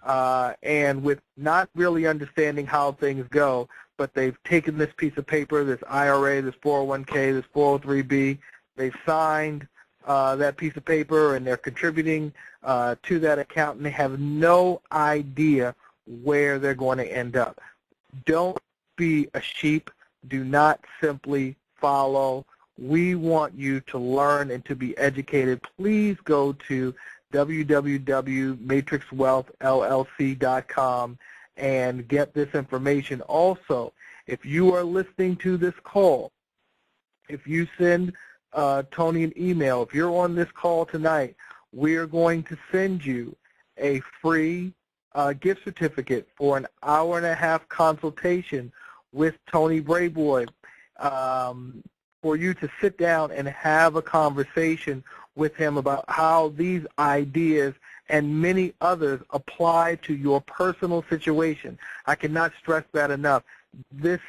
and with not really understanding how things go, but they've taken this piece of paper, this IRA, this 401k, this 403b, they've signed that piece of paper, and they're contributing to that account, and they have no idea where they're going to end up. Don't be a sheep. Do not simply follow. We want you to learn and to be educated. Please go to www.matrixwealthllc.com and get this information. Also, if you are listening to this call, if you send Tony an email, if you're on this call tonight, we are going to send you a free gift certificate for an hour-and-a-half consultation with Tony Brayboy, for you to sit down and have a conversation with him about how these ideas and many others apply to your personal situation. I cannot stress that enough. This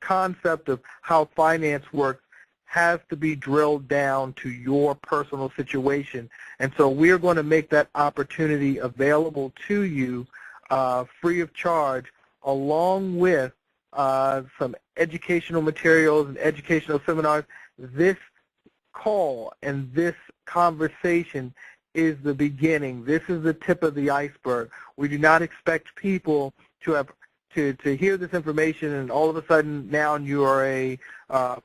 concept of how finance works has to be drilled down to your personal situation. And so we're going to make that opportunity available to you free of charge, along with some educational materials and educational seminars. This call and this conversation is the beginning. This is the tip of the iceberg. We do not expect people to have to hear this information and all of a sudden now you are a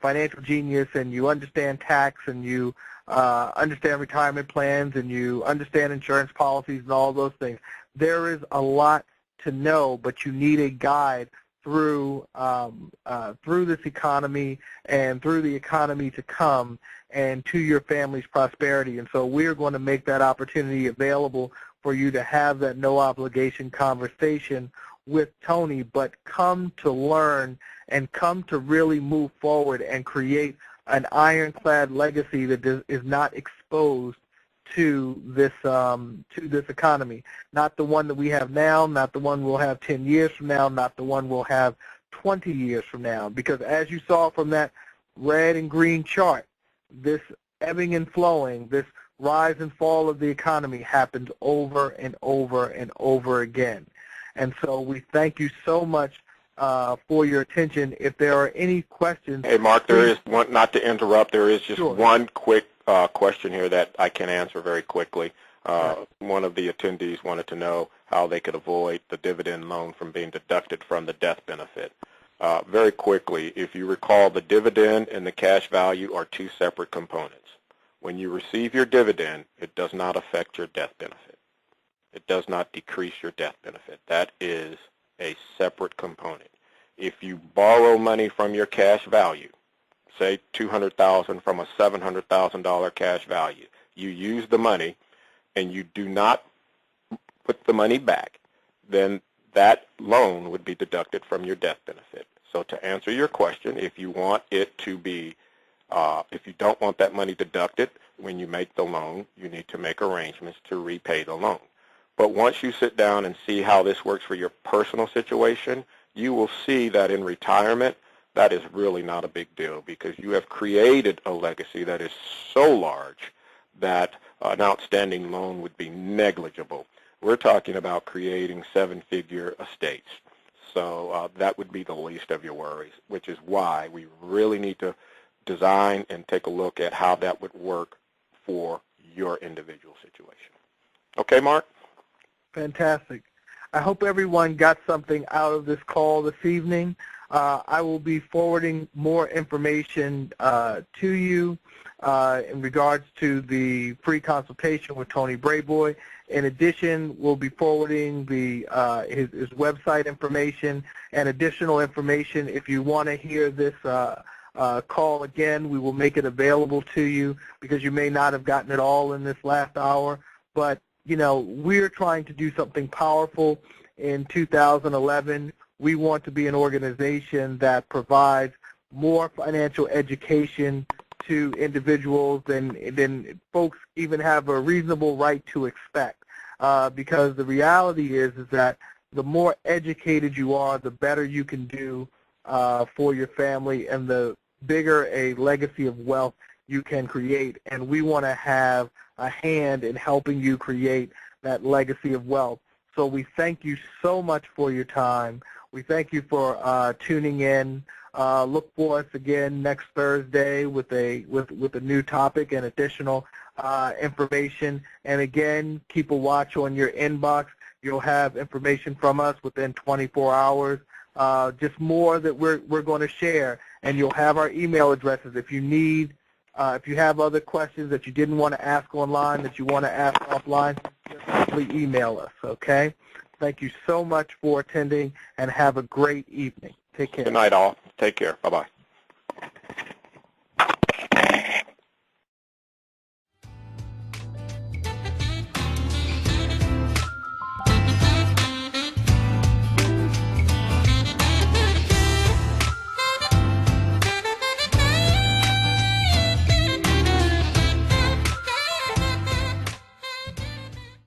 financial genius and you understand tax and you understand retirement plans and you understand insurance policies and all those things. There is a lot to know, but you need a guide through this economy and through the economy to come and to your family's prosperity. And so we're going to make that opportunity available for you to have that no obligation conversation with Tony, but come to learn and come to really move forward and create an ironclad legacy that is not exposed to this economy. Not the one that we have now, not the one we'll have 10 years from now, not the one we'll have 20 years from now. Because as you saw from that red and green chart, this ebbing and flowing, this rise and fall of the economy happens over and over and over again. And so we thank you so much for your attention. If there are any questions. Hey, Mark, there is one, not to interrupt, there is just one quick question here that I can answer very quickly. One of the attendees wanted to know how they could avoid the dividend loan from being deducted from the death benefit. Very quickly, if you recall, the dividend and the cash value are two separate components. When you receive your dividend, it does not affect your death benefit. It does not decrease your death benefit. That is a separate component. If you borrow money from your cash value, say $200,000 from a $700,000 cash value, you use the money and you do not put the money back, then that loan would be deducted from your death benefit. So to answer your question, if you want it to be, if you don't want that money deducted when you make the loan, you need to make arrangements to repay the loan. But once you sit down and see how this works for your personal situation, you will see that in retirement, that is really not a big deal because you have created a legacy that is so large that an outstanding loan would be negligible. We're talking about creating seven-figure estates. So that would be the least of your worries, which is why we really need to design and take a look at how that would work for your individual situation. Okay, Mark? Fantastic. I hope everyone got something out of this call this evening. I will be forwarding more information to you in regards to the free consultation with Tony Brayboy. In addition, we'll be forwarding his website information and additional information. If you want to hear this call again, we will make it available to you because you may not have gotten it all in this last hour. But you know, we're trying to do something powerful in 2011. We want to be an organization that provides more financial education to individuals than folks even have a reasonable right to expect. Because the reality is that the more educated you are, the better you can do for your family and the bigger a legacy of wealth you can create. And we want to have a hand in helping you create that legacy of wealth. So we thank you so much for your time. We thank you for tuning in. Look for us again next Thursday with a new topic and additional information. And again, keep a watch on your inbox. You'll have information from us within 24 hours. Just more that we're going to share, and you'll have our email addresses if you need. If you have other questions that you didn't want to ask online that you want to ask offline, just simply email us. Okay. Thank you so much for attending, and have a great evening. Take care. Good night, all. Take care. Bye-bye.